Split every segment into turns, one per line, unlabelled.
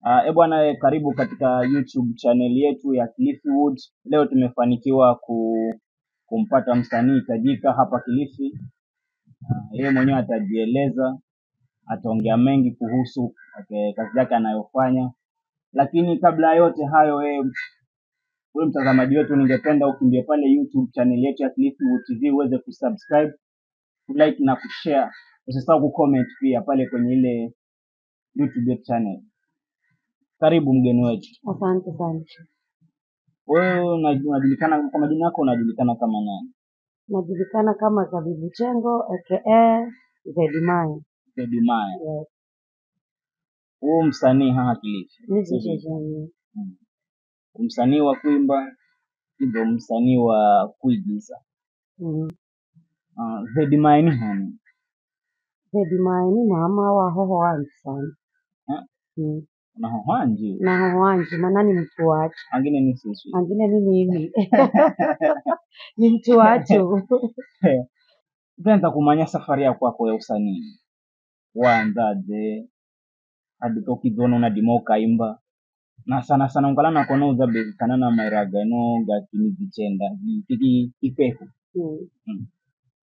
Bwana, karibu katika YouTube channel yetu ya Kilifi Wood. Leo tumefanikiwa kumpata msanii tajika hapa Kilifi. Yeye mwenyewe atajieleza, ataongea mengi kuhusu kazi yake anayofanya. Lakini kabla ya yote hayo, wewe mtazamaji wetu, ningependa ukimbie pale YouTube channel yetu ya Kilifi Wood TV uweze kusubscribe, kulike na kushare. Usisahau kucomment pia pale kwenye ile YouTube channel. Karibu mgeni wetu.
Asante sana.
Wewe unajulikana kwa majina yako, unajulikana kama nani?
Najulikana kama Zabibu Chengo aka Zedimai.
Zedimai.
Yes.
Wewe msanii hapa Kilifi?
Mimi
msanii wa kuimba, ndio msanii wa kuigiza. Zedimai ni nani?
Zedimai ni mama wa hoho wanji sana.
Na hoho wanji?
Na hoho wanji, maana ni mtu wacho.
Angine ni sisi.
Angine ni mimi. Ni mtu wacho.
Nenda kumanya safari yako ya usanii. Waanzaje hadi tokizono na dimo kaimba? Na sana ungalana kona uzabe kanana mairaga no gatini vichenda tiki ipeho.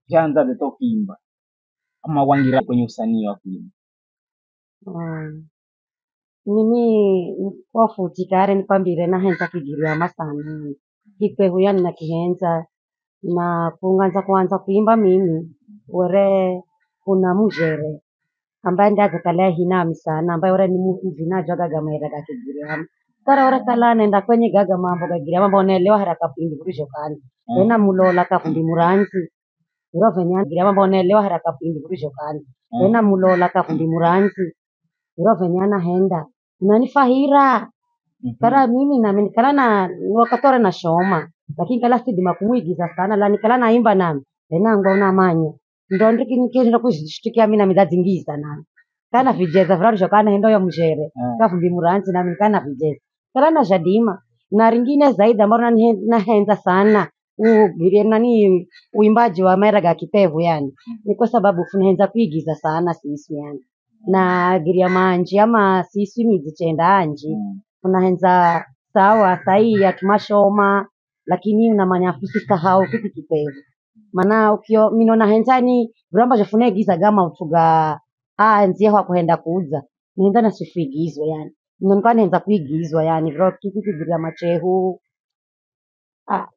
Janza de tokiimba ama wangira kwenye usanii wa kuimba?
Mimi wafuti kare nikwambire nahenza kigiriama sana. Kipeho yani nakihenza na kuanza kuimba mimi were kuna mjere ambaye ndaza kala hinami sana ambaye ore ni mvinaji gaga maira ga kigiriama kara ore kala nenda kwenye gaga mambo ga kigiriama mbona elewa haraka pindi kurisho kani ena mulola ka fundi muranzi ro venya kigiriama mbona elewa haraka pindi kurisho kani ena mulola ka fundi muranzi ro venya na henda unanifahira kara mimi na mimi kala na wakatore na shoma lakini kala sidima kumuigiza sana la nikala naimba nami ena ngona manya ndo ndiki nikenda kuzishtikia mimi na midazingiza nani kana vijeza vrarisho kana hendo ya mjere kafundi muranzi na mimi kana vijeza kala na jadima na ringine zaidi ambao na henza sana ugirie nani uimbaji wa mera ga kipevu yani ni kwa sababu funahenza kuigiza sana sisi yani na giria manji ama sisi mizichenda anji funahenza sawa sai ya tumashoma lakini unamanya fusika hao kitu kipevu mana ukio minona henzani vramba jafune giza gama utuga nzie kwa kuenda kuuza nenda na sifigizwa yani nonekana henza kuigizwa yani vro kitu kigira machehu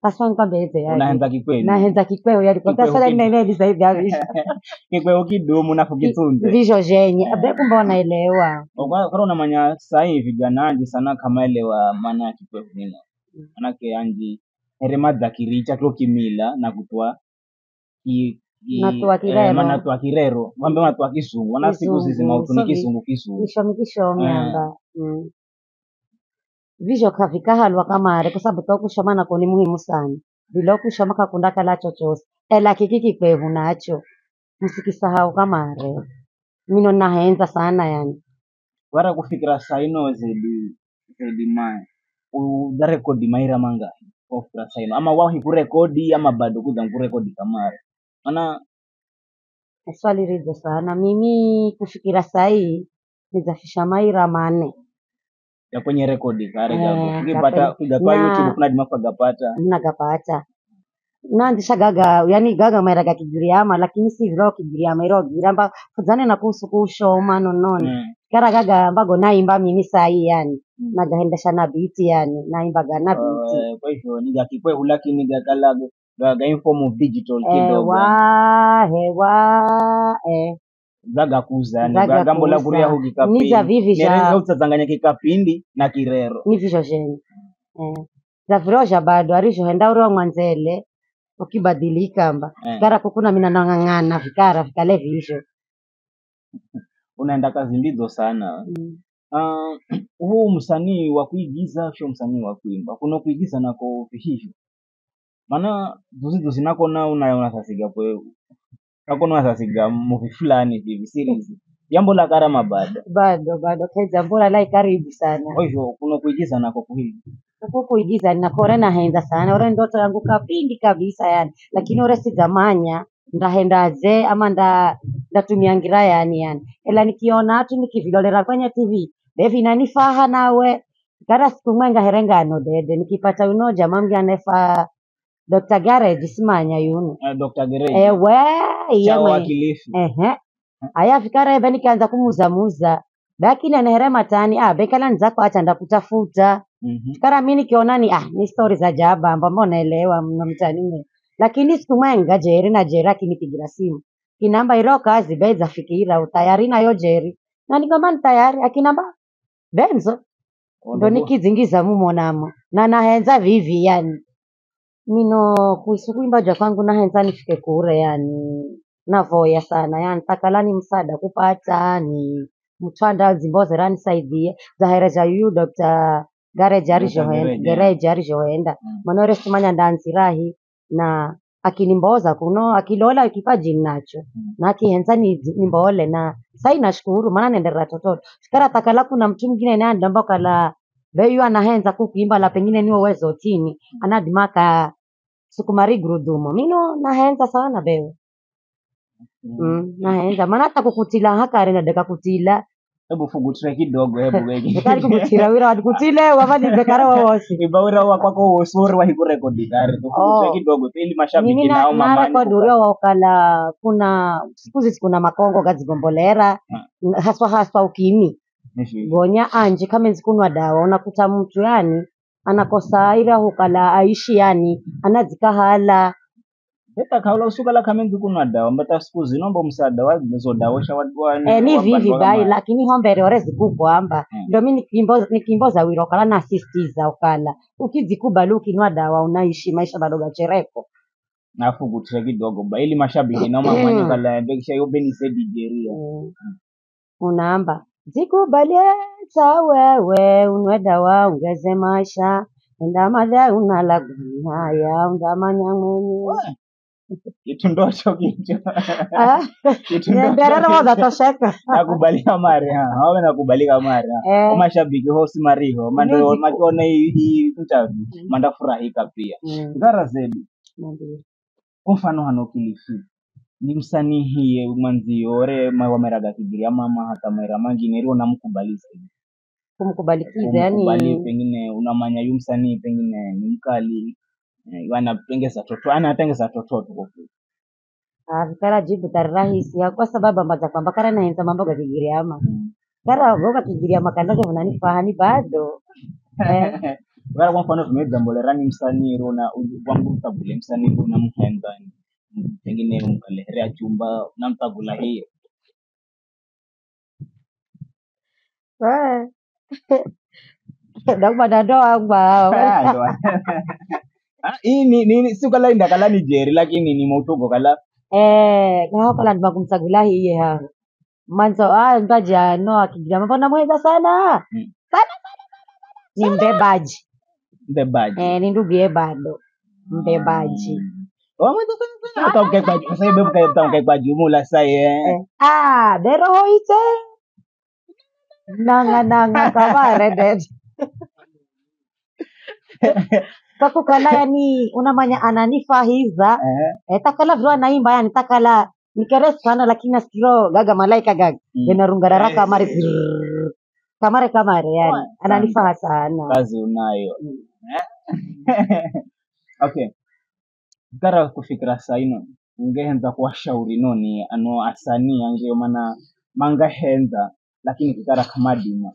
paswa nkambeze yani
unahenza kikweli
na henza kikweli yani kwa sasa nene hivi hivi hivi
kikweli kidumu na kugitunze
visho jenye abe kumbe wanaelewa
kwa unamanya sai vijana sana kama elewa maana ya kikweli nini manake anji herema zakiricha kilo kimila na kutwa
natua
kirero mambe natua kisungu wana siku sisi mautuni kisungu
kisho miamba visho kafika halwa kamare kwa sababu tokushoma nako ni muhimu sana bila kushoma kakunda kala chochote ela kiki kwevu nacho msikisahau kamare mino nahenza sana yani
wara kufikira saino zedi mai udarekodi maira manga ofra saino ama wahi kurekodi ama bado kuja kurekodi kamare ana
swali rizo sana mimi kufikira sahi nizafisha maira mane
ya kwenye rekodi kare gago ukipata kuja kwa YouTube kuna dimafa
gapata nandisha gaga yani gaga maira ga kigiriama lakini si vilo kigiriama iro giramba kuzane na kuhusu kushoma nonone kara gaga mbago naimba mimi sahi yani nagahendesha na beat yani naimba gana beat
kwa hivyo ni gakipwe lakini gakala gaga inform of digital kidogo zaga kuza yani gambo la kuria huki kapindi
niza vivi
ja utazanganya kikapindi na kirero
ni visho sheni za viroja bado arisho henda uro mwanzele ukibadilika mba kara kukuna mina nangangana vikara vikale visho
unaenda kazi ndizo sana huu msanii wa kuigiza sio msanii wa kuimba kuna kuigiza nako vihisho maana zuzizo zinako na unaona sasiga kwa hakuna sasiga movie fulani hivi series jambo la karama
bado kwa jambo la karibu sana
kwa hivyo kuna kuigiza nako kuhivi
hapo kuigiza ninakora na henda sana ore ndoto yangu kapindi kabisa yani lakini ore sigamanya ndahendaze ama ndatumia ngira yani ela nikiona tu nikivilolera kwenye TV devi nanifaha nawe kara siku mwenga herengano dede nikipata uno jamaa mgi anefa Dr. Garage simanya yuno
Dr. Gereji
ewe iye
chao wa
mwe
Kilifi.
aya fikara ebe nikaanza kumuzamuza lakini anahere matani bekala nzako acha ndakutafuta fikara mimi nikiona ni story za jaba ambao naelewa mna mtani lakini siku mwenga Jerry na Jerry akinipigira simu kinamba iro kazi beza fikira utayari nayo Jerry na nikamwambia ni tayari akinamba Benzo ndo nikizingiza mumonamo na nahenza vivi yani mino kuisukuimba ja kwangu nahenza nifike kure yani navoya sana yani takalani msaada kupata ni mtwanda zimboze rani saidie zahere za yu Dr. Gereji arijoenda manore simanya ndanzirahi na akinimboza kuno akilola kipaji nacho na akihenza ni nimbole na sai nashukuru maana nendelea tototo shikara takala kuna mtu mwingine naye ndamba kala beyu anahenza kukuimba la pengine ni uwezo chini anadimaka sukumari gurudumo mino nahenza sana bewe nahenza maana hata kukutila hakari na deka kutila
hebu fugutire kidogo hebu wewe
kali kukutila wira kutile wabadi bekara wawosi
ibawira wa kwako usuri wa hiku rekodi dari fugutire kidogo ili mashabiki
mimi
nao
na
mama
rekodi urio wakala kuna kuna makongo gazigombolera haswa ukimi gonya anje kama nzikunwa dawa unakuta mtu yani anakosa ila hukala aishi yani anazikahala
Beta kaula usukala kama nzikunwa dawa mbata siku zinombo msaada wa zo dawa sha watu wa
ni vivi bai lakini hombere orezi kukwamba ndio mimi nikimboza wiro kala na sistiza ukala ukizikubali ukinwa dawa unaishi maisha madogo chereko
nafugutire kidogo ba ili mashabiki nao mama kala bekisha yobeni sedi jeria
unaamba zikubalie cha wewe unwe dawa ongeze maisha enda madha unalagunia ya undamanya mwenye
kitu ndocho kicho
kitu ndocho wadatosheka
nakubalika mare hawe nakubalika mare mashabiki hosi mariho mando makiona hii interview manda furahika pia ngara zedi kwa mfano hano Kilifi ni msanii hiye mwanziore wameraga kigiria mama hata mera mangine rio namkubalisa
kumkubalikiza yani
pengine unamanya yu msanii pengine ni mkali wanapengeza toto anatengeza toto kwa
vikara jibu tarahisi kwa sababu ambaza kwamba kara naenza mambo ga kigiria ama kara goga kigiria makandoke mnanifahani bado
Wala kwa mfano tumejambolera ni msanii rio na wangu mtabule msanii rio na mhenza pengine mkalerea chumba na mtabula hiyo
Dagma dadoa ba.
Hii ni si kala inda kala ni Jerry lakini ni motogo kala.
Ngao kala ndba kumsagula hiye ha. Manzo ndaja no akigira mbona mweza sana. Sana. Ni mbebaji.
Mbebaji.
Ni ndugu bado. Mbebaji.
Mweza sana. Hata ukekwa kwa sababu hata ukekwa jumula sai
dero hoite. Nanga kama redet. Kako kala yani unamanya ananifahiza takala vyo anaimba yani takala nikeresu sana lakini nasikiro gaga malaika gaga yanarunga raraka kamare yani ananifaha sana
kazi unayo okay gara kufikira saino ungehenza kuwashauri noni ano asanii angeyo mana manga henza lakini kikara kamadima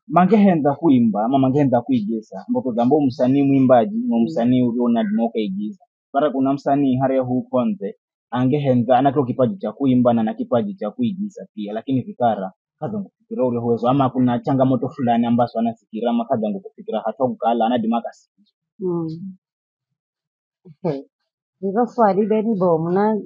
mangehenza kuimba ama mangehenza kuigiza ambapo zambo msanii mwimbaji na msanii uliona dimoka igiza para kuna msanii hare huu konze angehenza anako kipaji cha kuimba na kipaji cha kuigiza pia lakini vikara kaza kufikira ule uwezo ama kuna changamoto fulani ambazo anafikira ama kaza kufikira hata kukala anadimaka
hivyo swali beni bomna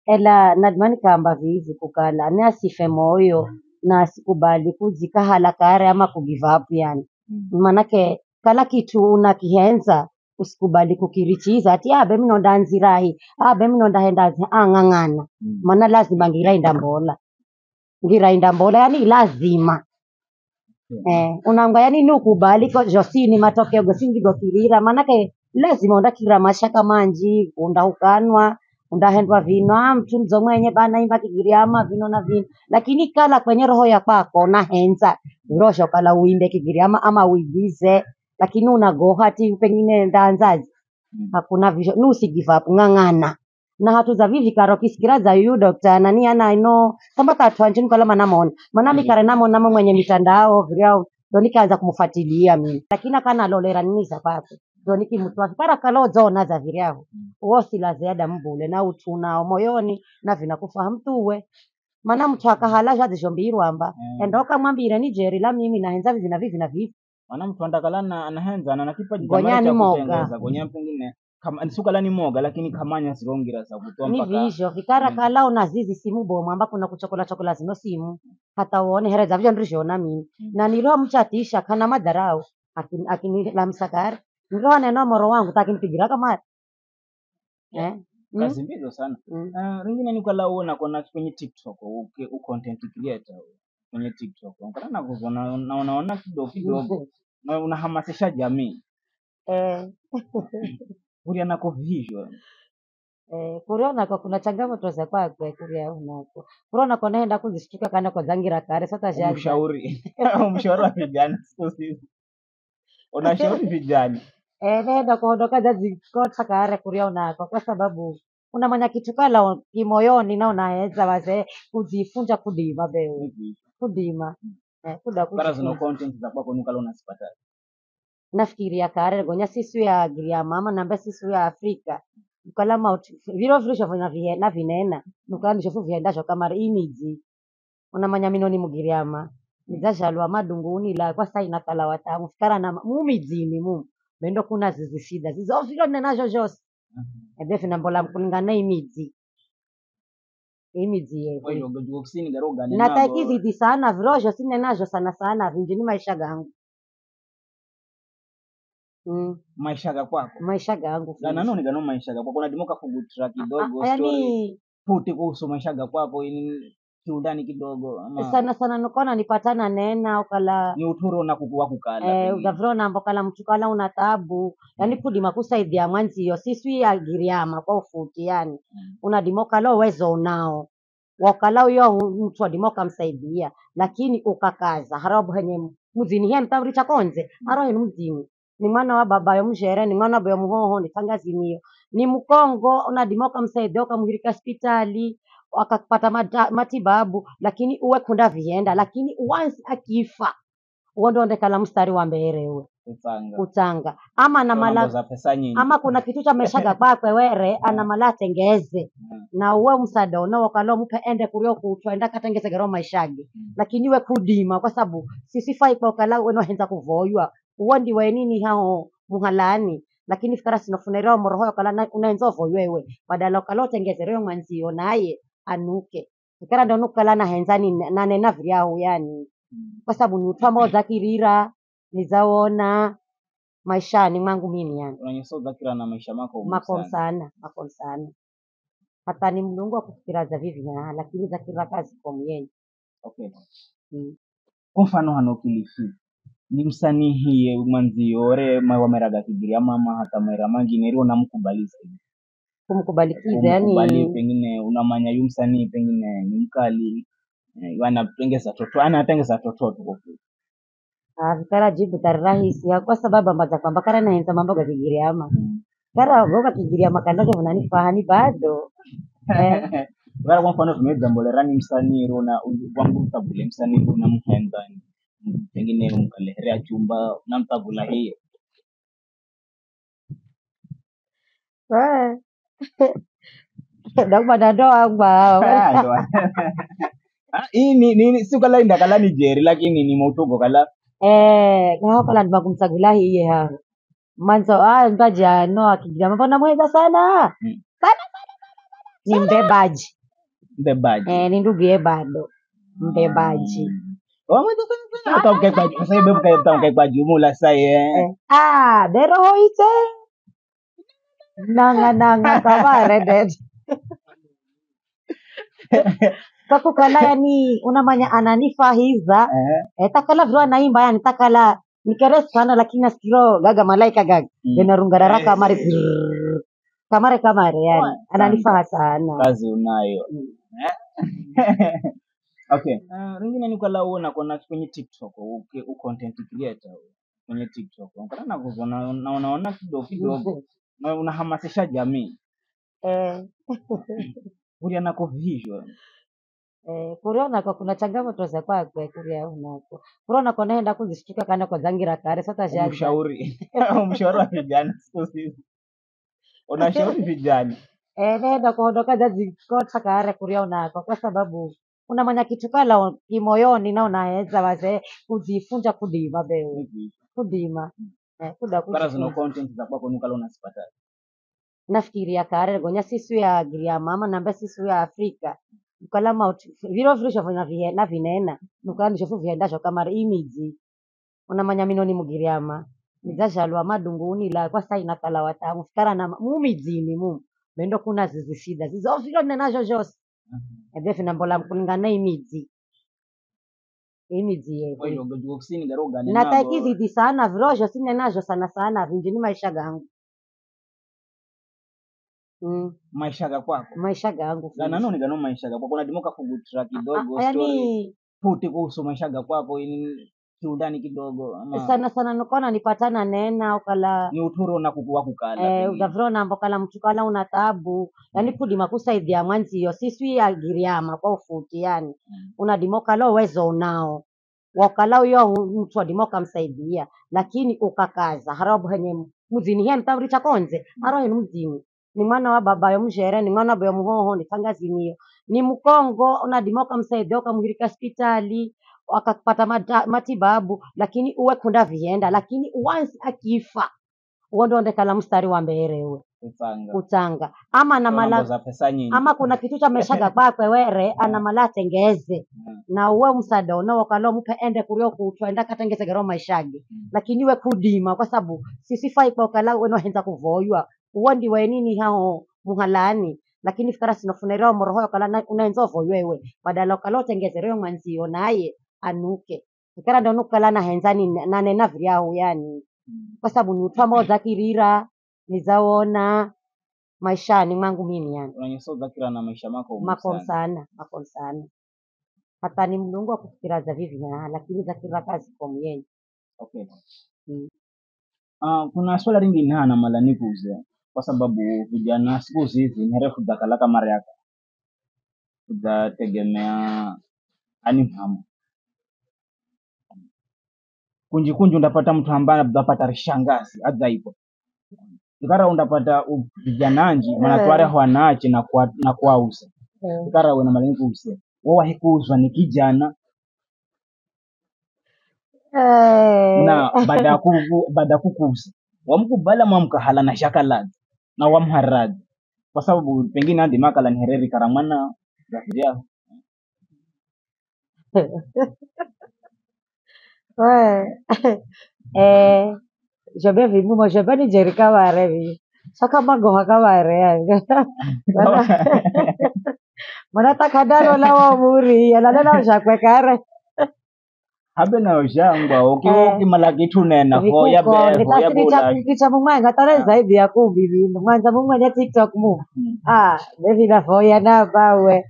ela nadmani kamba vizi kukala ni asife moyo na asikubali kuzika halakare ama kugive up yani manake kala kitu unakihenza usikubali kukirichiza ati abe mino ndanzirahi abe mino ndahendazi ng'ang'ana maana lazima ngirainda mbola yani lazima unanga yani nukubali ko josini matokeo gosingi gokirira manake lazima undakira mashaka manji undahukanwa undahendwa vino mtu mzo mwenye bana imba Kigiriama vino na vino, lakini kala kwenye roho ya kwako nahenza virosho kala uimbe Kigiriama ama uigize, lakini unagoha ti pengine ndaanzaji hakuna visho nusi give up ng'ang'ana na hatu za vivi karo kisikira za yu Dr. nani ana ino kama katwanjini kala manamona mana mikare namona mwenye mitandao vyao ndo nikaanza kumfuatilia mimi, lakini kana lolera nini zapako ndo nikimtwa kara kalo zona za vyao wosi la ziada mbule na utuna moyoni na vinakufahamu tuwe mana mtu akahala jazi shombirwa amba endoka mwambire ni jeri la mimi nahenza vivi na vivi na vivi
Maana mtu andakalana anahenza na kipaji
Gonyani moga.
kutengeza gonya pengine kama suka ni moga lakini kamanya sirongira za kutoa
ni
mpaka
visho vikara kalao na zizi simu bomu ambako na kuchokola zino simu hata uone hereza vyo ndrishona mimi na nilo mchatisha kana madarau akini la msakari nilo neno moro wangu takinipigira kama
kazi mbizo sana. Ringine ni kala uona kona kwenye TikTok u content creator kwenye TikTok unaona kuzona unaona kidogo na unahamasisha jamii kuria nako visual
kuriona kwa kuna changamoto za kwake kuria unako kuriona kwa naenda kuzishtuka kana kwa zangira kare sasa jaji
ushauri wa vijana unashauri vijana
naenda kuondoka jaji kota kare kuria unako kwa sababu unamanya kitu kala kimoyoni na unaweza wazee kujifunza kudima bewe kudima kuda
para zino content za kwako nukala unasipata
nafikiria kare gonya sisi ya Giriama ama namba sisi ya Afrika ukala viro virisho na vinena nukala nishofu viendasho kama imiji unamanya minoni Mugiriama nizashalwa madunguni la kwa sai nakala watamu fikara na mumijini bendo kuna zizi shida zizo viro nenajo jose ebefi nambola kulingana imiji yewe
kwa hiyo gojo kusini garoga
na takizi sana virojo sinenajo sana vinjini maisha gangu
maisha kwako
maisha gangu
na nani gano maisha kwako kuna dimoka kugutra kidogo story puti kuhusu maisha kwako ini kiundani kidogo
ama sana nukona nipatana nena ukala
ni uturo na kukua kukala
ugavrona mbokala mtukala una taabu yani kudima kusaidia mwanzio sisi ya Giriama kwa ufuti yani unadimoka lo uwezo unao wakala huyo mtu adimoka msaidia lakini ukakaza harabu henye muzini hiya mtavricha konze haro ni muzini ni mwana wa baba yo mshere ni mwana wa muhoho ni tangazi niyo ni mkongo unadimoka msaidia ukamhirika hospitali akapata matibabu lakini uwe kunda vienda lakini once akifa uondo ndekala mstari wa mbere uwe utanga ama na mala ama kuna kitu cha meshaga kwakwe were ana mala tengeze na uwe msada na wakalo mpe ende kurio kutwenda katengeze gero maishage lakini we kudima kwa sababu sisi fai kwa kala weno henza kuvoywa uondi we nini hao muhalani lakini fikara sinofunero moroho kala unaenzo voywewe badala kalo tengeze reo mwanzio naye anuke fikara ndo nukala na henzani na nena vyao yani kwa sababu ni utwa za kirira nizaona maishani mwangu mimi yani
unanyesoza kila na maisha
mako sana hata ni mlungu wa kufikira za vivi na lakini za kila kazi kwa mwenyewe
okay kwa mfano hano Kilifi ni msanii hiye mwanzio ore wameraga Kigiriama ama hata mera mangine rio namkubalisa
kumkubalikiza yani
pengine unamanya yu msanii pengine ni mkali wanatengeza toto anatengeza toto kwa
vikara jibu tarahisi kwa sababu ambaza kwamba kara naenza mambo ya Kigiriama kara goga Kigiriama kandoke unanifahani bado
wala kwa mfano tumeza mbolerani msanii rona wangu mtabule msanii rona mhenda pengine mkalerea chumba na mtabula hiyo
Dagma dadoa ba
hii ni sio inda kala ni jeri lakini ni motogo kala
kwa kala nibakumsagula hiye ha manzo ngaja no Akigiriama mbona mweza sana sana ni mbebaji ni ndugu ye bado mbebaji
hata ukekwa kwa sababu ukekwa jumla sasa
dero hoite nanga kabare det kakukala yani unamanya ananifahiza takala vyo anaimba yani takala nikere sana lakini asikiro gaga malaika gaga denarungararaka mari kamare yani
Asante.
ananifaa sana.
Kazi unayo.
Mm.
Okay. Lingine ni kala uona kuna kwenye TikTok content creator kwenye TikTok. Unaona unaona kidogo na unahamasisha jamii. Kuria nako visual.
Kuria nako kuna changamoto za kwake kuria unako. Kuria nako naenda kuzishtuka kana kwa zangira kare sasa jaji.
Umshauri wa vijana siku hizi. Unashauri vijana.
Naenda kuondoka jaji kota kare kuria unako kwa sababu unamanya kitu kala kimoyoni na unaweza wazee kujifunza kudima bewe. Kudima.
Kara zino content za kwako nukala unasipata.
Nafikiria kare gonya sisi ya giria mama namba sisi ya Afrika ukala mauti viro virisho na vinena nukala nishofu viendasho kama imiji unamanya minoni mugiriama nizashalwa madunguni la kwa sai nakala watamu fikara na mumijini mendo kuna zizishida zizo viro nenajo jos ebefi nambola kulingana imiji yewe nataikizi sana virojo sinenajo sana vinjini maisha gangu.
Maisha kwako
gangu
gananoni gano maisha kwako kuna dimoka kugutra kidogo story futi kuhusu maisha kwako kiundani kidogo ama
sana nukona nipatana nena ukala
ni uturo na kukua kukala
ugavrona mbokala mtukala una tabu yani kudima kusaidia mwanzio sisi agiriama kwa ufuti yani unadimoka lo uwezo unao wakala uyo mtu adimoka msaidia lakini ukakaza harabu henye muzini hiya mtabri chakonze haro henu mzini ni mwana wa baba yo mjere ni mwana wa muhoho ni tangazinio ni mkongo unadimoka msaidia ukamwirika hospitali wakapata matibabu lakini uwe kunda vienda lakini once akifa uondoonde kala mstari wa mbere uwe utanga ama na mala ama kuna kitu cha meshaga kwakwe were ana mala tengeze na uwe msada na wakalo mpe ende kurio kutwenda katengeze gero maishage lakini we kudima kwa sababu sisi fai kwa kala weno henza kuvoywa uondi we nini hao muhalani lakini fikara sinofunero moroho kala unaenzo voywewe badala kala tengezero mwanzio naye anuke fikara ndo nukala na henzani na nena vyao yani kwa sababu ni utwa za kirira nizaona maishani mwangu mimi yani
unanyeso zakira na maisha mako
makon sana hata ni mlungu wa kufikira za vivi na lakini zakira kazi kwa mwenye.
Okay. Kuna swala ringi na mala nikuze kwa sababu vijana siku hizi nerefu dakalaka mara yako kutegemea animamu kunji undapata mtu ambaye unapata rishangazi hata ipo ikara undapata vijananji manatware hwanache na kwausa ikara wena malengo use wao hikuzwa ni kijana na baada kukuza wamkubala mwamkahala na shakalad na wamharad kwa sababu pengine hadi makala ni hereri karamana zafiria
jobe vimu mo jobe ni jerika warevi saka magoha kaware mana takadalo lawa muri ala shakwe kare
habe na ushangwa ukimala kitu nena hoya be hoya bula
kicha mumwa ngatare zaidi ya kubibi mwanza mumwa ya TikTok mu bevi na hoya na bawe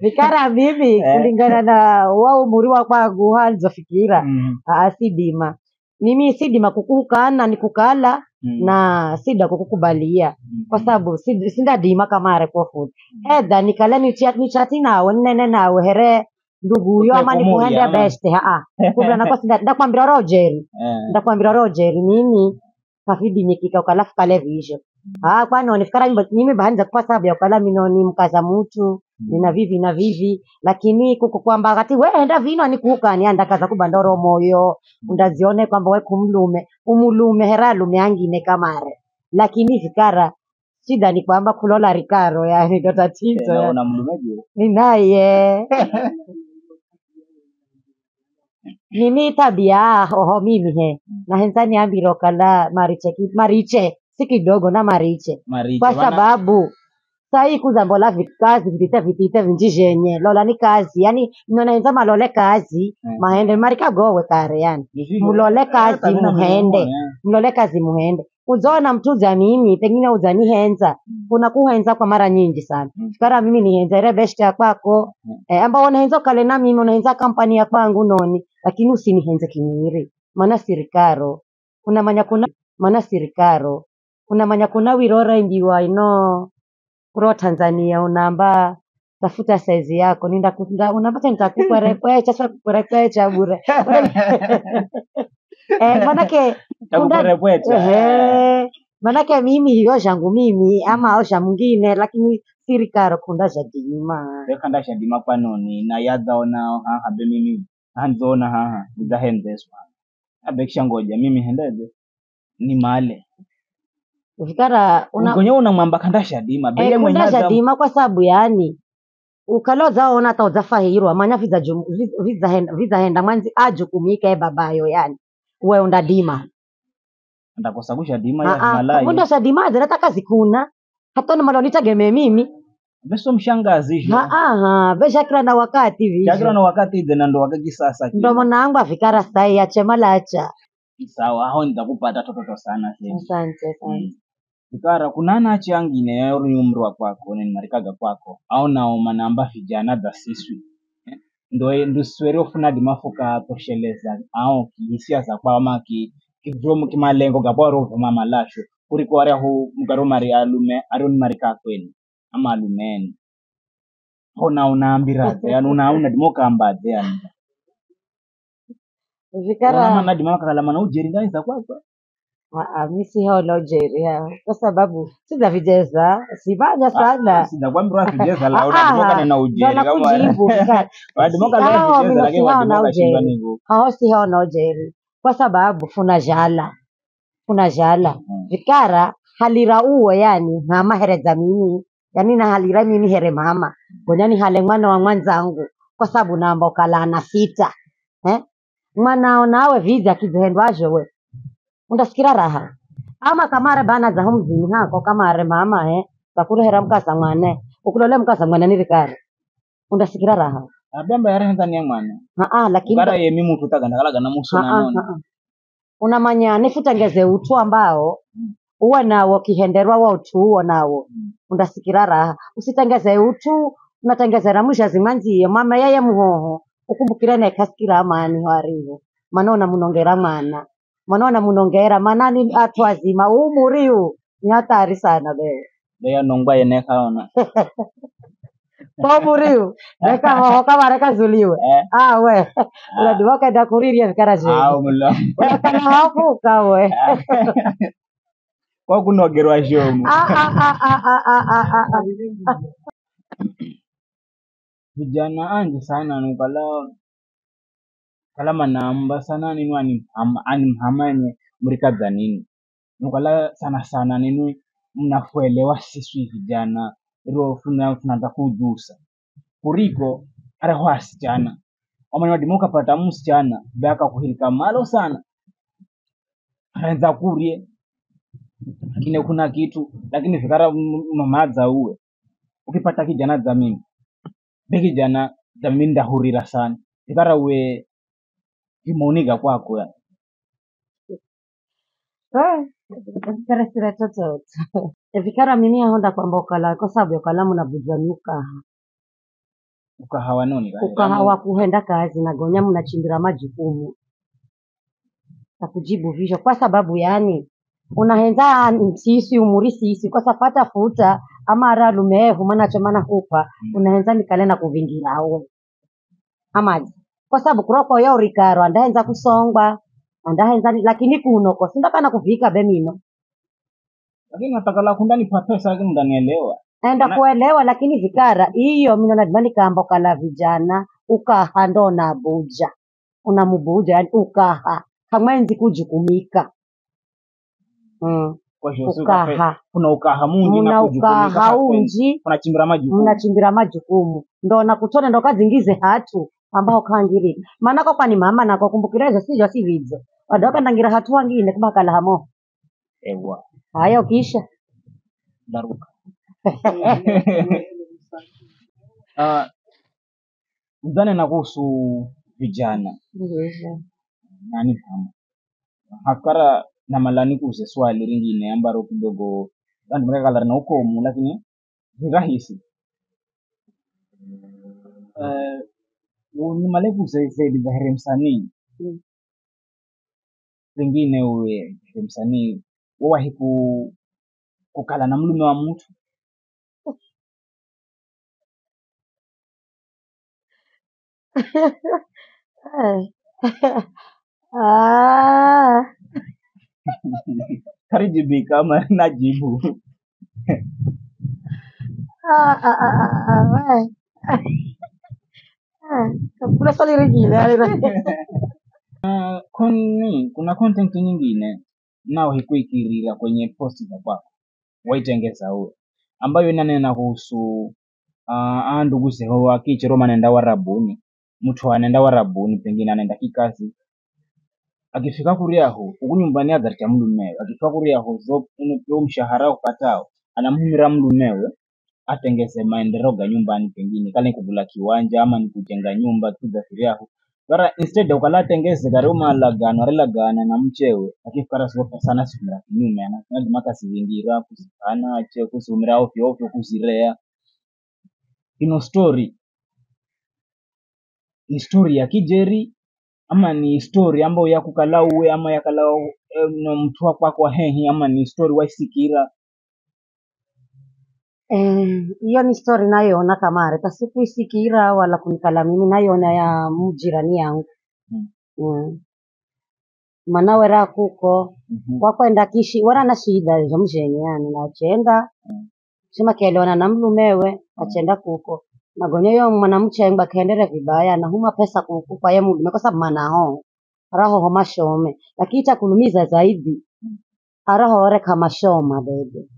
vikara mimi kulingana na wao muri wa kwangu hanzofikira sidima mimi sidima kukukana nikukala na sida kukukubalia kwa sababu sinda dima kamare kwa food edha nikala ni chati nawe nene nawe here ndugu yo ama nikuhende best kubla na kwa sinda ndakwambira Roger mimi kafidi nikika ukalafu kale visho kwani wanifikara mimi bahanza kwa sababu ya ukala minoni mkaza mtu nina vivi lakini kuko kwamba wakati we enda vino anikuka ni andakaza kubandoro moyo undazione kwamba we umulume heralume angine kamare lakini fikara shida ni kwamba kulola rikaro yani ndo tatizo
ya unamlumeje
ninaye mimi tabia mimi na henzani ambiro kala mariche si kidogo na mariche kwa sababu sai kuzambola kazi vitite vinjijenye lola ni kazi yani ninaenza malole kazi mahende marika gowe kare yani mulole kazi muhende uzona mtuza mimi pengine uzanihenza kuna kuhenza kwa mara nyingi sana fikara mimi nihenza ile best ya kwako ambao unahenza kale na mimi unahenza kampani ya kwangu noni lakini usinihenze kimwiri maana sirikaro unamanya kuna wirora indiwa ino kuro Tanzania unaamba tafuta saizi yako unapata nitakukwerekwecha sasa kukwerekwecha bure manake
Takuperepwecha.
manake mimi hiyo shangu mimi ama osha mwingine lakini sirikaro kunda jadima
Dekanda shadima kwa noni na yadha ona habe mimi hanzona uzahenzeswa abekisha ngoja mimi hendeze ni male
ufikara
ungonyo unamwamba kanda shadima beye
kunda
mwenyaza
jadima kwa sababu yani ukaloza ona hata uzafahirwa manya viza henda mwanzi ajukumike babayo yani we undadima
ndakosa kushadima ya malai
kunda shadima zina kazi kuna hata na malo nitegemee mimi
beso mshangazi hiyo
besha kila na wakati hivi
chakira na wakati tena ndo wakati sasa
ndo mwanangu afikara sai ache malacha
sawa hao nitakupata toto sana sasa
asante
Ikara kunana changine yori umri wa kwako ni marikaga kwako au naoma namba vijana za siswi ndo sweri ofuna dimafuka tosheleza au kihisia za kwa ama kijomu kimalengo gaboro vuma malasho kuriko aria hu mugaro mari alume aron marika kweni ama alumeni hona unaambira yani unauna dimoka ambade yani
vikara
mana dimaka kala mana ujeri ndani za kwako
mi siho Nigeria kwa sababu sijavijeza sivanya sana
sijakwambia vijeza la unadimoka na ujeri
kama kujibu
wadimoka na vijeza lakini wadimoka shindwa nivo
hao siho Nigeria kwa sababu funa jala vikara halira uwe yani mama hereza mimi yani na halira mimi here mama gonyani hale mwana wa mwanzangu kwa sababu namba ukalana sita mwana nawe viza kizihendwaje we undasikira raha ama kamare bana za humzini hako kamare mama takurehera mkasa mwane ukulole mkasa mwane nirikare undasikira raha
abamba yare nzani ya mwana
lakini
bara ye mimi mututaga ndakalaga na muso na nona
unamanya nifutangeze utu ambao uwe nawo kihenderwa wa utu uwo nawo undasikira raha usitangeze utu unatangezera musha zimanziye mama yeye muhoho ukumbukire nekasikira amani hariho manona munongera munongera manani atu azima umuriu ni hatari sana bewe
beya nongwa yene kaona
kwa muriu deka hoho kama reka zuliwe we unadiwaka da kuriria vikaraje
mulo
kana hapo kawe
kwa kunogerwa shomu vijana anji sana nukala kala namba sana ninu ani mhamanye murikaza nini nukala sana ninu mnafuelewa sisi vijana ro tunaanza kujusa kuriko ara wasichana amani wadimoka pata msichana baka kuhirika malo sana anza kurie lakini kuna kitu lakini fikara mamaza uwe ukipata kijana za mimi beki jana za mimi ndahurira sana fikara uwe kimoniga kwako ya
Karasira toto evikara mimi ahonda kwamba ukala kwa sababu ukalamu na bujwanuka
ukahawa noni
ukahawa kuhenda kazi na gonya mnachimbira majukumu takujibu visho kwa sababu yani unahenza sisi umuri sisi kwa sapata futa ama ara lumevu mana chomana hupa unahenza nikale na kuvingira we amaji kwa sababu kuroko yo rikaro andahenza kusongwa andahenza lakini kunoko sindakana kuvika bemino
lakini natakala kundani pa pesa lakini ndanielewa
enda kuelewa lakini vikara hiyo mino nadhani kamba kala vijana ukaha ndo na buja unamubuja yani ukaha kamwenzi kujukumika
kwa hiyo
ukaha
kuna ukaha mungi na
ukaha unji mnachimbira majukumu ndo nakutone ndo kazingize hatu ambao kangiri maana kwa ni mama nako kumbukirezo sijo si vidzo wadoka ndangira hatu wangine kubakala hamo
ewa
haya ukisha
daruka mdhane na kuhusu vijana nani kama hakara na malani kuze swali lingine ambalo kidogo bantu mrekala na ukomu lakini ni rahisi. Ni malevu zaidi za msanii pengine uwe msanii wawahi kukala na mlume wa mtu.
Ah,
Karijibi kama najibu.
weh. Kuna swali lingine
Kuna content nyingine nao hikuikirira kwenye posti za kwako waitengeza uwe ambayo inanena kuhusu ndugu zeho wakichero manenda warabuni, mtu anaenda warabuni pengine anaenda kikazi, akifika kuriaho uku nyumbani agarita mlumewe, akifika kuriaho zo mshahara upatao anamhumira mlumewe atengeze maendeleo ga nyumbani, pengine kale kugula kiwanja ama ni kujenga nyumba tudafiriaho bara instead ukala tengeze gari umalagano arelagana na mchewe akifika sio sana simira kinyume anazima kasivingira kuzikana che kusumira ovyo ovyo kuzirea. Ino story ni story ya kijeri ama ni story ambayo yakukala uwe ama yakala no mtu wako hehi ama ni story waisikira?
hiyo ni story nayoona kamare tasikuisikira wala kunikala mimi nayoona ya mjirani yangu. Mana wera kuko wakwenda kishi wera na shida za mjeni yani nachenda sema kielewana na mlumewe achenda kuko magonyo yo mwanamche mba kaendere vibaya na huma pesa kukupa ye mlume kwa sababu manaho araho homa shome lakini cha kulumiza zaidi araho ore kama shoma bebe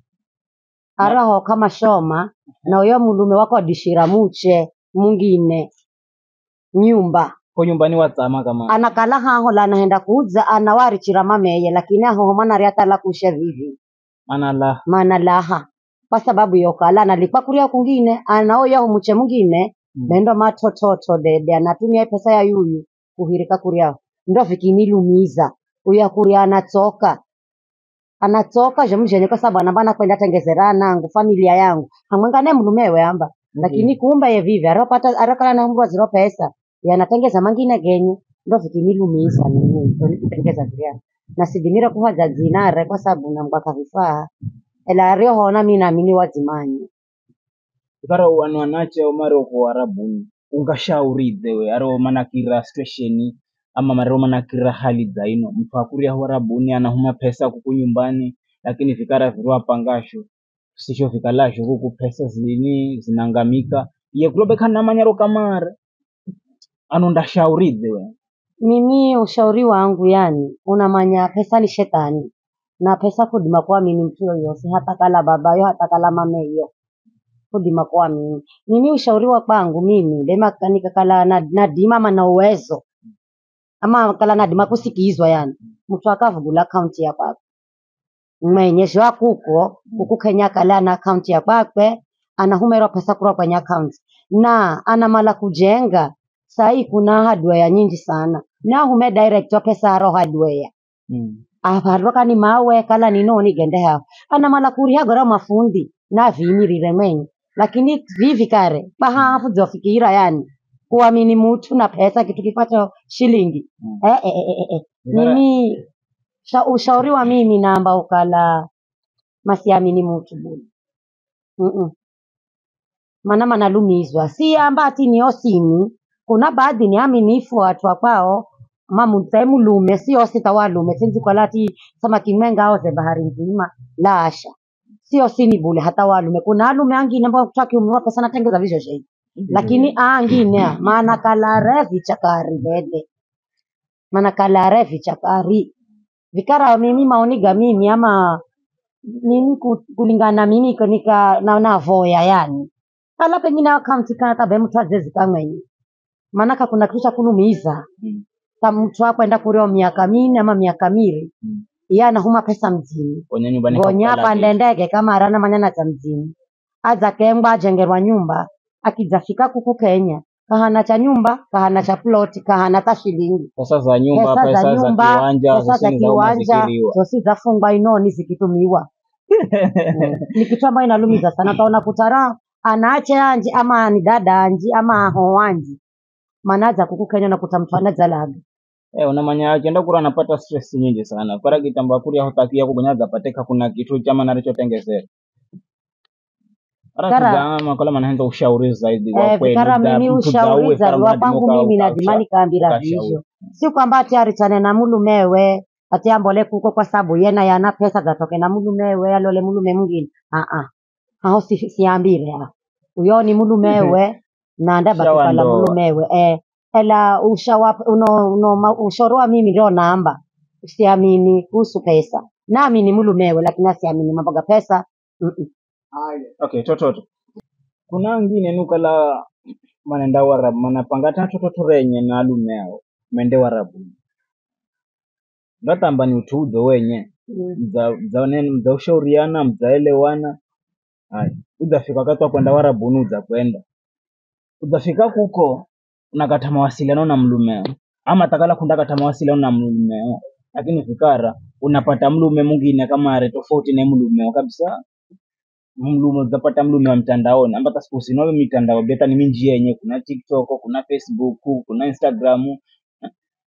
araho kama shoma na uyo mlume wako adishira muche mwingine nyumba
Kwa nyumbani watama kama
anakala haho la anaenda kuuza anawarichira mameye lakini aho mana riata la kushe vivi mana laha kwa sababu yokala nalipa kuria kungine anaoya humuche mwingine nendo matototo dede anatumia pesa ya yuyu kuhirika kuria ndo vikinilumiza uya kuria anatoka jemjenye kwa sababu anabana kwenda tengezera nangu familia yangu hamwangane mlumewe amba lakini kumbe ye vivi aropata arakala na mbwa zero pesa yanatengeza mangine genye ndo vikinilumiza mimi tengeza kuria na sidimira kuhaja zinare kwa sababu nambaka vifaa ela rio hona mimi naamini wazimani
ikara wanu anache omaro kwa arabuni ungashauri dewe aro manakira situation ama maro manakira hali zaino mtu akuria warabuni anahuma pesa kuku nyumbani lakini fikara virua pangasho sisho fikalasho kuku pesa zini zinangamika ye kulobe kana manyaro kamara anonda shauri dewe.
Mimi ushauri wangu yani unamanya pesa ni shetani na pesa kudima kwa mimi mtu yoyose hata kala babayo hata kala mameyo kudima kwa mimi ushauri wa kwangu mimi dema kanika kala na dima mana uwezo ama kala na dima kusikizwa yani mtu akavugula account ya kwako mwenyezi wako huko Kenya kala na account ya kwakwe anahumera pesa kura kwenye account na ana mala kujenga sai kuna hardware nyingi sana na hume direct wa pesa ro hardware aparoka ni mawe kala ni noni gende hao ana mala kuria gora mafundi na vimirire mwenye lakini vivi kare bahafu zofikira yani kuamini mtu na pesa kitu kipacho shilingi mimi ushauri wa mimi namba ukala masiamini mtu bure mana nalumizwa si amba ati ni osini kuna baadhi ni aminifu watu wapao mamutemu lume sio sitawalume sinzi kwa lati sama kimwenga oze bahari nzima la asha sio sini bule hata walume kuna alume angine ambao kutaki umwa pesa na tengeza visho shei lakini angine maana kalare vichakari dede maana kalare vichakari vikara mimi maoniga mimi ama mimi kulingana mimi konika na voya yani ala pengine account kana tabe mtu azezi kamwenye maana kuna kitu cha kulumiza mtu wako enda kurio miaka 4 ama miaka 2 yana huma pesa mzini gonya pande ndege kama arana manyana cha mzini aza kengwa ajengerwa nyumba akizafika kuku Kenya kahana cha nyumba, kahana cha ploti, kahana ta shilingi.
Pesa za nyumba,
Pesa za
pesa za
nyumba,
kiwanja,
pesa za
zosini za
kiwanja,
umazikiriwa.
zosi zafungwa inoni zikitumiwa. Ni kitu ambayo inalumiza sana. Utaona kutara anaache anji ama ni dada anji ama aho anji. Manaza kuku Kenya na kutamfana zalaga.
Unamanya akienda kura anapata stress nyingi sana. Para kitamba kuri hotakia kubanyaza pateka kuna kitu chama nalichotengezea. Para
Kara
kuzama kala manaanza ushauri zaidi wa kwenu
vikara mimi ushauri za
kara
wapangu mimi nadimani kaambira
ukashauri.
visho. Si kwamba ati arichane na mulumewe ati ambole kuko kwa sababu yena yana pesa zatoke na mulumewe alole mulume mwingine. Hao siambire ha. Uyo ni mulumewe na ndaba
Shawa
tukala
ndoa.
mulumewe ela ushorua mimi ndio namba siamini kuhusu pesa. Nami ni mulumewe lakini siamini mambo ya pesa.
Okay, tototo. Kuna ngine nukala manenda warabu manapanga tototo renye na lumeo mende warabu. Ndatamba ni utudo wenye mza ushauriana mzaelewana. Udafika wakati wa kwenda warabuni uzakwenda. Udafika kuko unakata mawasiliano na mlumeo ama takala kundakata mawasiliano na mlumeo, lakini fikara unapata mlume mwingine kama are tofauti na mlumeo kabisa. Mlume utapata mlume wa mtandaoni ambata siku sinowe mitandao beta ni minji yenye kuna TikTok, kuna Facebook, kuna Instagram.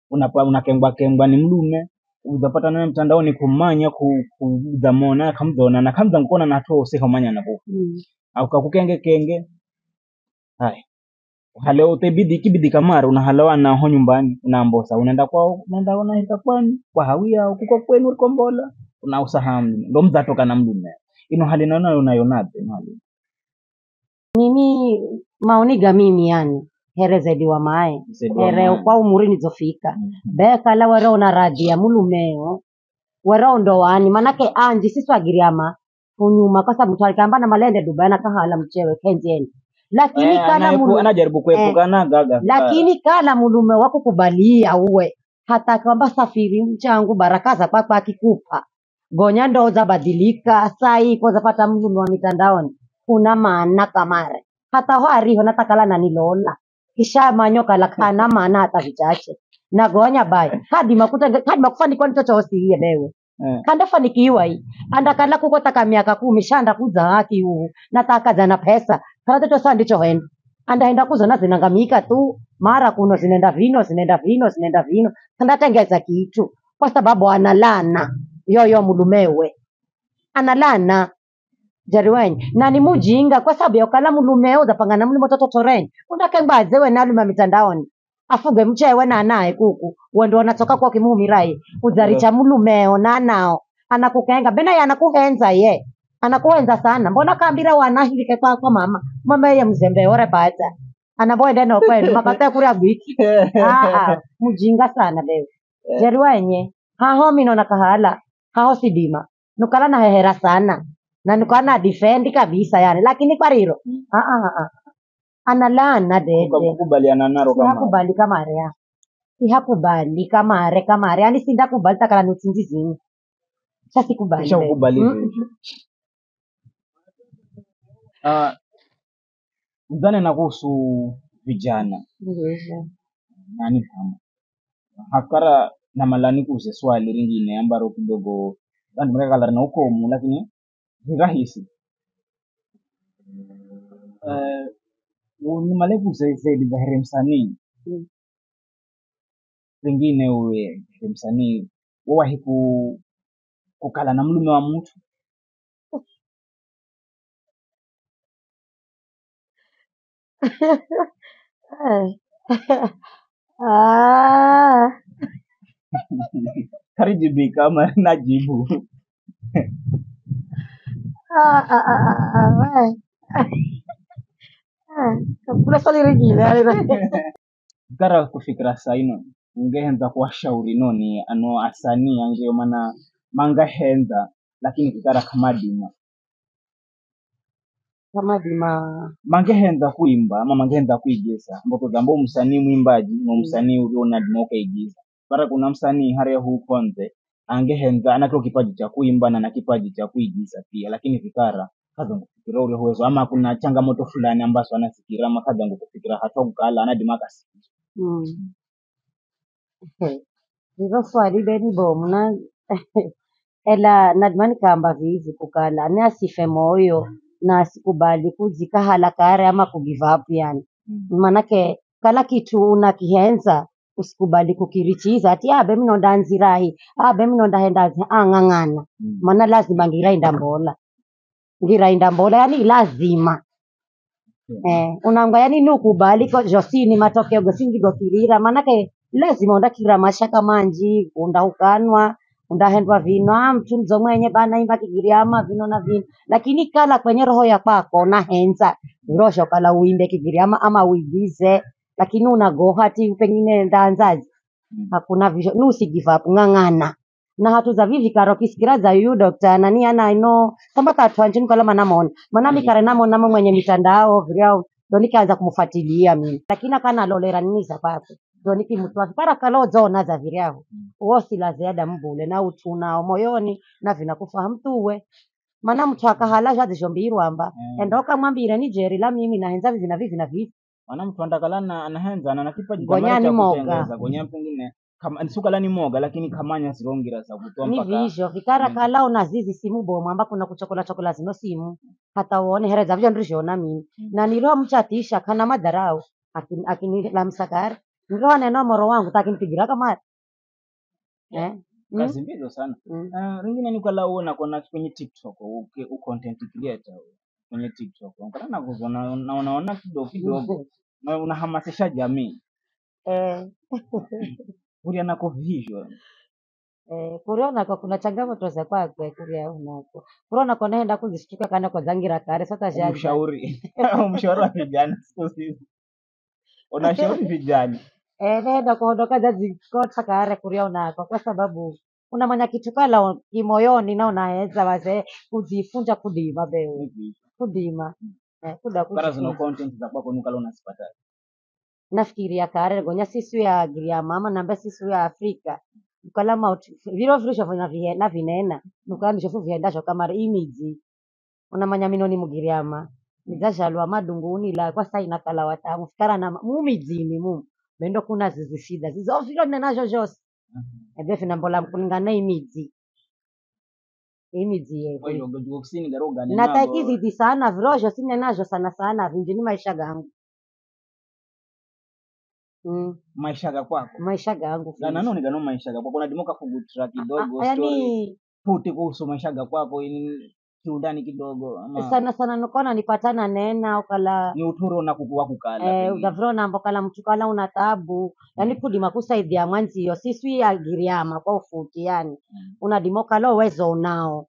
Unakengwa ni mlume utapata nawe mtandaoni kumanya kudhamona kamdona na kamza mkona nato usiho manya na buku au kakukenge hai haleo kibidi kamara unahalawa na ho nyumbani unaambosa unaenda kwao unaenda unaenda kwani kwa hawia kuko kwenu ulikombola unausahamu ndo mzatoka na mlume ino hali naona unayonaje hali
Mimi maoniga mimi yani herezedi wa mae here kwa umuri nizofika beka la wero na radia mulumeo wero ndo wani manake anji sisi agiriama kunyuma kwa sababu tulikamba na malende Dubai na kahala mchewe kenjeni lakini kala
anajaribu kuepuka na gaga
lakini kala mulume wako kubalia uwe hata kwamba safiri mchangu baraka za kwako akikupa gonya ndo zabadilika sai kwa zapata mlume wa mitandaoni kuna maana kamare hata hariho natakala na nilola kisha manyoka la kana maana hata vichache na gonya bai hadi makufanikiwa ni chochote hiye bewe kanda fanikiwa hii anda kala kuko taka miaka 10 shanda kuza haki huu nataka jana pesa kana toto sasa ndicho henda anda enda kuza na zinangamika tu mara kuno zinaenda vino kanda tengeza kitu kwa sababu analana yoyo mulumewe analana jariwenye na ni mujinga kwa sababu ya kala mulumeo zapangana mulume toto toreni undakembaze we naluma mitandaoni afuge mchewe na naye kuku wendo wanatoka kwa kimumirai uzaricha mulumeo na nao anakukenga bena ya anakuhenza ye anakuhenza sana mbona kambira wanahilike kwa mama ye mzembe ore bata anaboenda no kwenu makata kuri agwiki mujinga sana bewe jariwenye haho mino na kahala haho sidima nukala na hehera sana na nukana defend kabisa yani lakini kwa riro analana dede
kubaliana naro kama
hakubali kamare ya hakubali kamare yani sindakubali takala nutsinzizini sasa kubali
kisha ukubali mzane na kuhusu vijana nani kama hakara na malani kuhusu swali lingine ambalo kidogo ndio mrekala na ukomu lakini ni rahisi ni malevu zaidi za msanii pengine uwe msanii wawahi kukala na mlume wa mtu karijibi kama najibu
kuna swali lingine
kara kufikira saino ungehenza kuwashauri noni ano asanii angeo mana mangahenza lakini kikara kamadima mangehenza kuimba ama mangehenza kuigiza mboto zambo msanii mwimbaji no msanii unadima ukaigiza para kuna msanii hare huu konze angehenza anako kipaji cha kuimba na kipaji cha kuigiza pia lakini vikara kaza kufikira ule uwezo ama kuna changamoto fulani ambazo anafikira ama kaza kufikira hata kukala anadimaka
hilo swali beni bomna ela nadimani kamba vizi kukala ni asife moyo na asikubali kuzika halakare ama kugive up yani. Manake kala kitu unakihenza usikubali kukirichiza ati abe mimi nonda nzirahi abe mimi nonda henda ang'ang'ana maana lazima ngirainda mbola yani lazima unanga yani nukubali ko josini matokeo gosingi gokirira manake lazima undakira mashaka manji undahukanwa undahendwa vino mtu mzo mwenye bana imba kigiriama vino na vino lakini kala kwenye roho ya kwako nahenza rosho kala uimbe kigiriama ama uigize lakini unagoha ati pengine ndaanzaji hakuna visho nusi give up ng'ang'ana na hatu za vivi karo kisikira za yu dokta nani ana ino kamba katwanjini kala manamona manami kare namona mwenye mitandao vyao ndo nikaanza kumfuatilia mimi lakini akana lolera nini sababu ndo nikimtwa kara kalo zona za vyao wosi la ziada mbule na utuna moyoni na vinakufahamu tuwe maana mtu akahala jadi jombirwa amba endoka mwambire ni jeri la mimi nahenza vivi na vivi na vivi
maana mtu andakalana anahenza na nakipaji
Gonyani moga.
gonya pengine kama sukala ni moga lakini kamanya sirongira za kutoa
ni
mpaka
visho vikara kalao na zizi simu bomu amba kuna kuchokola zino simu hata uone hereza vyo ndishona mimi na niroho mchatisha kana madharau akini la msakari niroho neno moro wangu takinipigira kama
kazi mbizo sana. Ringine ni kala uona kona kwenye TikTok content creator kwenye TikTok unaona kuzona unaona kidogo na unahamasisha jamii kuria nako visual
kuria nako kuna changamoto za kwake kuria unako kuria nako naenda kuzishtuka kana kwa zangira kare sasa jaji
ushauri wa vijana unashauri vijana
nenda kuondoka jaji kota kare kuria unako kwa sababu unamanya kitu kala kimoyoni na unaweza wazee kujifunza kudima bewe kudima
kara zino content za kwako nukala unasipata
nafikiria kare gonya sisi ya giria mama namba sisi ya Afrika kala mauti viro virisho vina viena vinena nukala nishofu viendasho kama imiji unamanya minoni mugiriama nizashalwa madunguni la kwa saina kala watamu fikara na mumijini bendo kuna zizishida zizo viro nenajo jose ebe fina mbola kulingana imiji yewe nataki sana virojo sine najo sana vinjini maisha gangu
maisha ga kwako
maisha gangu
na nani gano maisha ga kwako kuna dimoka kugutra kidogo story futi kuhusu maisha ga kwako kiundani kidogo
ama sana nukona nipatana nena ukala
ni uturo na kukua kukala
udavrona mbokala mtukala una tabu yani kudima kusaidia mwanzio sisi ya giriama kwa ufuti yani unadimoka lo uwezo unao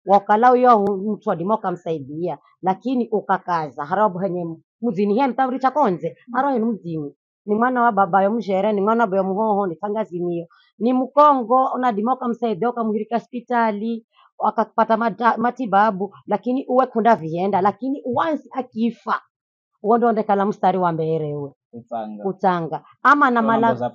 wakala uyo mtu adimoka msaidia lakini ukakaza harabu henye muzini hiya mtavricha konze haro henu mzini ni mwana wa baba yo mshere ni mwana wa baba muhoho ni tangazinio ni mkongo unadimoka msaidia ukamuhirika hospitali wakapata matibabu lakini uwe kunda vienda lakini once akifa uondoonde kala mstari wa mbere uwe utanga ama na mala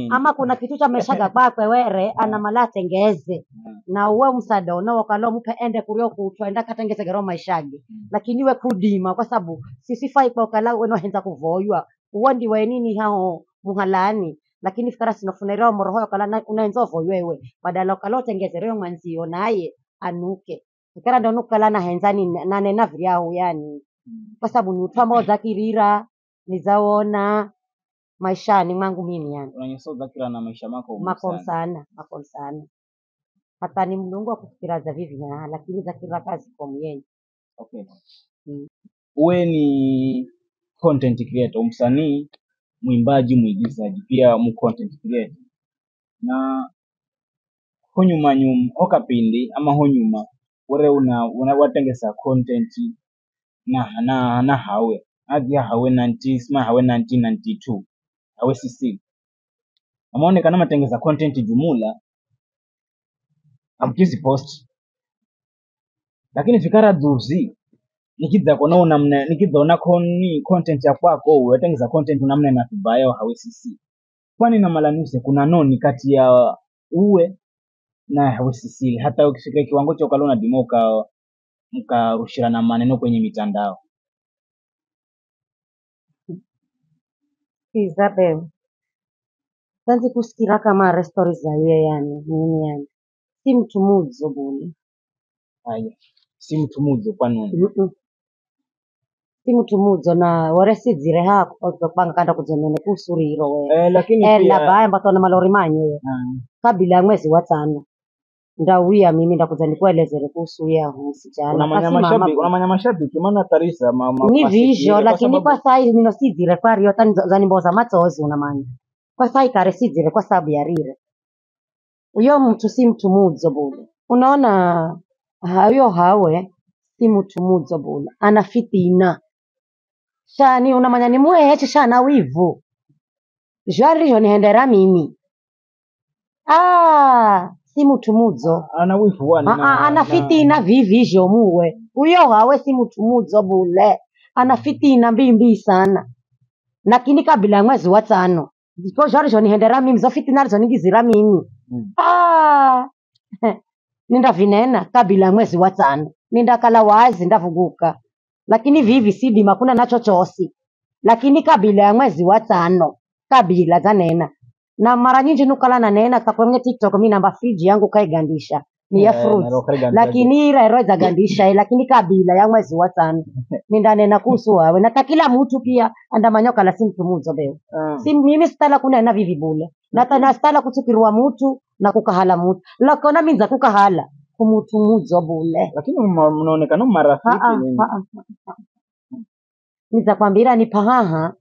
ama kuna kitu cha meshaga kwakwe were ana mala tengeze na uwe msada unao kalo mpe ende kurio kutwenda katengeze gero maishage lakini we kudima kwa sababu sisi fai kwa kala weno henza kuvoywa uondi we nini hao muhalani lakini fikara sinofunero moroho kala unaenzo voywewe badala kalo tengeze reo mwanzio naye anuke fikara ndo nukala na henzani na nena vyao yani kwa sababu ni utwa za kirira nizaona maishani mwangu mimi yani
unanyeso zakira na maisha mako
makon sana hata ni mlungu wa kufikira za vivi na lakini zakira kazi kwa mwenyewe
okay uwe ni content creator msanii mwimbaji mwigizaji pia mu content creator na honyuma okapindi ama honyuma ure una watengesa content na hawe adhi hawe 1992 hawe sisi amaonekana matengeza content jumula amkizi post lakini fikara dhuzi nikidzaona content ya kwako watengeza content namna na tubayo hawe sisi kwani na malanuse kuna noni kati ya uwe na hawe sisi hata ukifika kiwango cha ukalona dimoka mkarushirana maneno kwenye mitandao?
Isabel, tanzi kusikira kama story za yeye yani nini yani. Si mtu mudzo bule.
Haya, si mtu mudzo kwa nini?
Si mtu mudzo na wale si zire hako kwa kanda kujenene kusuriro we.
Lakini pia
labaya mbato na malori manye. Kabila mwezi wa 5. Ndawia mimi ndakuja nikuelezere kuhusu ya msichana.
Unamanya mashabiki maana Tarisa
ni visho lakini kwa saa hii nino sizire kwa rio tani za nimboza matozi unamanya. Kwa saa hii kare sizire kwa sababu ya rire. Uyo mtu si mtu mudzo bule. Unaona hayo hawe si mtu mudzo bule. Ana fitina. Shani unamanya ni mweche shana wivu. Jwari yo nihendera mimi. Si mtu mudzo.
Ana wivu wani
ana fitina vivisho muwe. Uyo hawe si mtu mudzo bule. Ana fitina mbimbi sana. Lakini kabila mwezi wa 5. Diko jwari yo nihendera mimi zo fitina zo ningizira mimi. Ninda vinena kabila mwezi wa 5. Ninda kala wazi ndavuguka. Lakini vivi sidi makuna nacho chosi. Lakini kabila ya mwezi wa 5. Kabila za nena. Na mara nyingi nukala na nena kwenye TikTok mimi namba friji yangu kaigandisha. Ni ya fruits. Lakini ira za gandisha. Lakini kabila ya mwezi wa 5. Ninda nena kuhusu wawe. Na kila mtu pia andamanyoka la si mtu mudzo beo. Si mimi stala kunena vivi bule. Na tana stala kutukirwa mtu na kukahala mtu. Lakona minza kukahala. Kumutu mudzo bule.
Lakini mnaonekana marafiki nini?
Niza kwambira ni pahaha.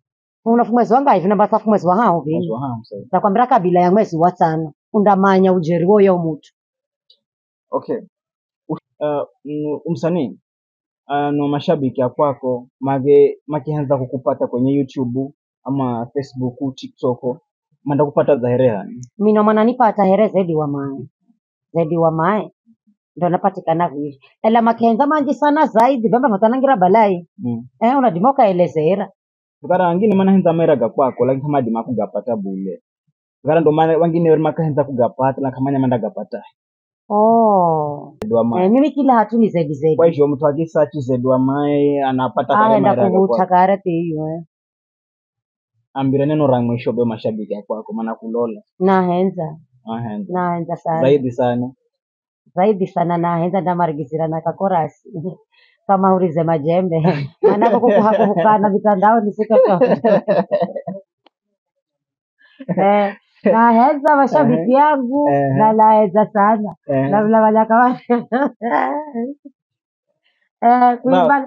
Mwezi wanga hivi namba safu mwezi wa hao vini. Niza kwambira kabila ya mwezi wa 5. Undamanya ujeri woyo mtu.
Okay. Umsanii no mashabiki ya kwako makianza kukupata kwenye YouTube ama Facebook, TikTok manda kupata zahereha?
Mino mana nipata here zaidi wa mae ndo napatikana hivi. Ela makenza manji sana zaidi bamba matanangira balai. Unadimoka elezera.
Kara wengine maana henza meraga kwako lakini kama dima kugapata bule. Kara ndo maana wengine makahenza kugapata na kama nyamanda gapata.
Mimi kila hatu ni zaidi.
Kwa hiyo mtu akisearch Zedwa Mae anapata kama
meraga kwako. Kutakara hiyo.
Ambira neno ra mwisho be mashabiki ya kwako maana kulola.
Nahenza sana. Zaidi sana nahenza ndamarigizira na kakorasi. Kama urize majembe. Manako kukuhakukana mitandao ni sitoto. Nahenza mashabiki yangu. Na nahenza sana. Na vila wanyakawa.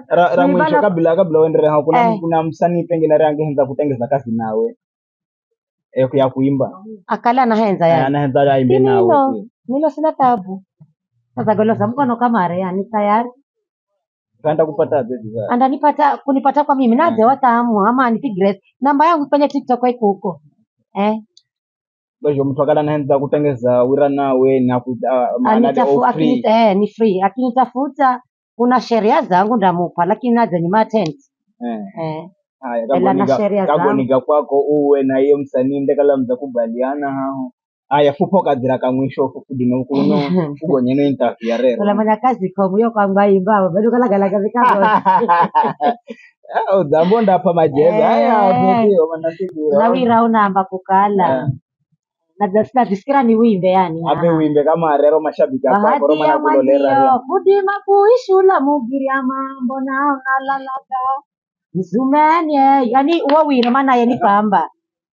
Ra mwisho kabla uendere hao kuna msanii pengine rangi henza kutengeza kazi nawe. Ya kuimba.
Akala nahenza yani.
Anahenza aimbe nawe.
Milo sina tabu. Sasa golosa mkono kama yani tayari.
Kaenda kupata zaidi za.
Anda kunipata kwa mimi naje watamu ama nipigre namba yangu kwenye TikTok iko huko.
Basi mtu akala anaanza kutengeza wira nawe na
ni free. Akinitafuta kuna sheria zangu ndamupa lakini naje ni matent.
Haya kama niga kwako uwe na hiyo msanii ndekala mtakubaliana hao. Haya fupo kadira ka mwisho fukudime kuno fugo nyene interview rero.
Wala manya kazi kwa muyo kwa mbaimba bado kala vikao.
Udambonda hapa majembe. Haya ndio manasikia.
Na wira unamba kukala. Na disikira ni wimbe yani.
Abe wimbe kama rero mashabiki hapa koroma na kulolera.
Kudima kuishula mugiri mambo na lalaka. Mzumanye yani uwa wira maana yani pamba.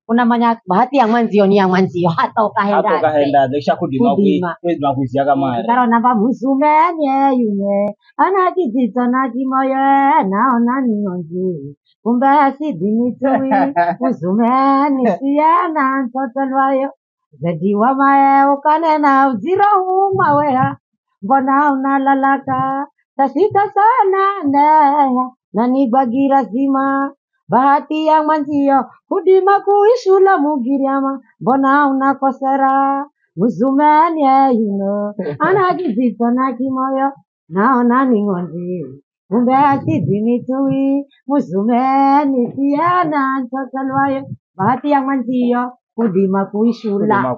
Unamanya bahati ya mwanzio ni ya mwanzio hata
ukahenda desha kudima kwezi kuizia kama
karo namba muzumene yune ana kijito na kimoyo naona ni nonzi kumbe asidini tuwi muzumene siana mtoto lwayo Zediwa Mae ukanena uziro umawea mbona unalalaka tasita sana neya nanigwagira zima bahati ya mwanzio kudima kuishula mugiriama mbona unakosera muzumeni yuno anajizito na kimoyo naona ni ng'ondi kumbe asidini tuwi muzumeni siana ntoto lwayo bahati ya mwanzio kudima kuishula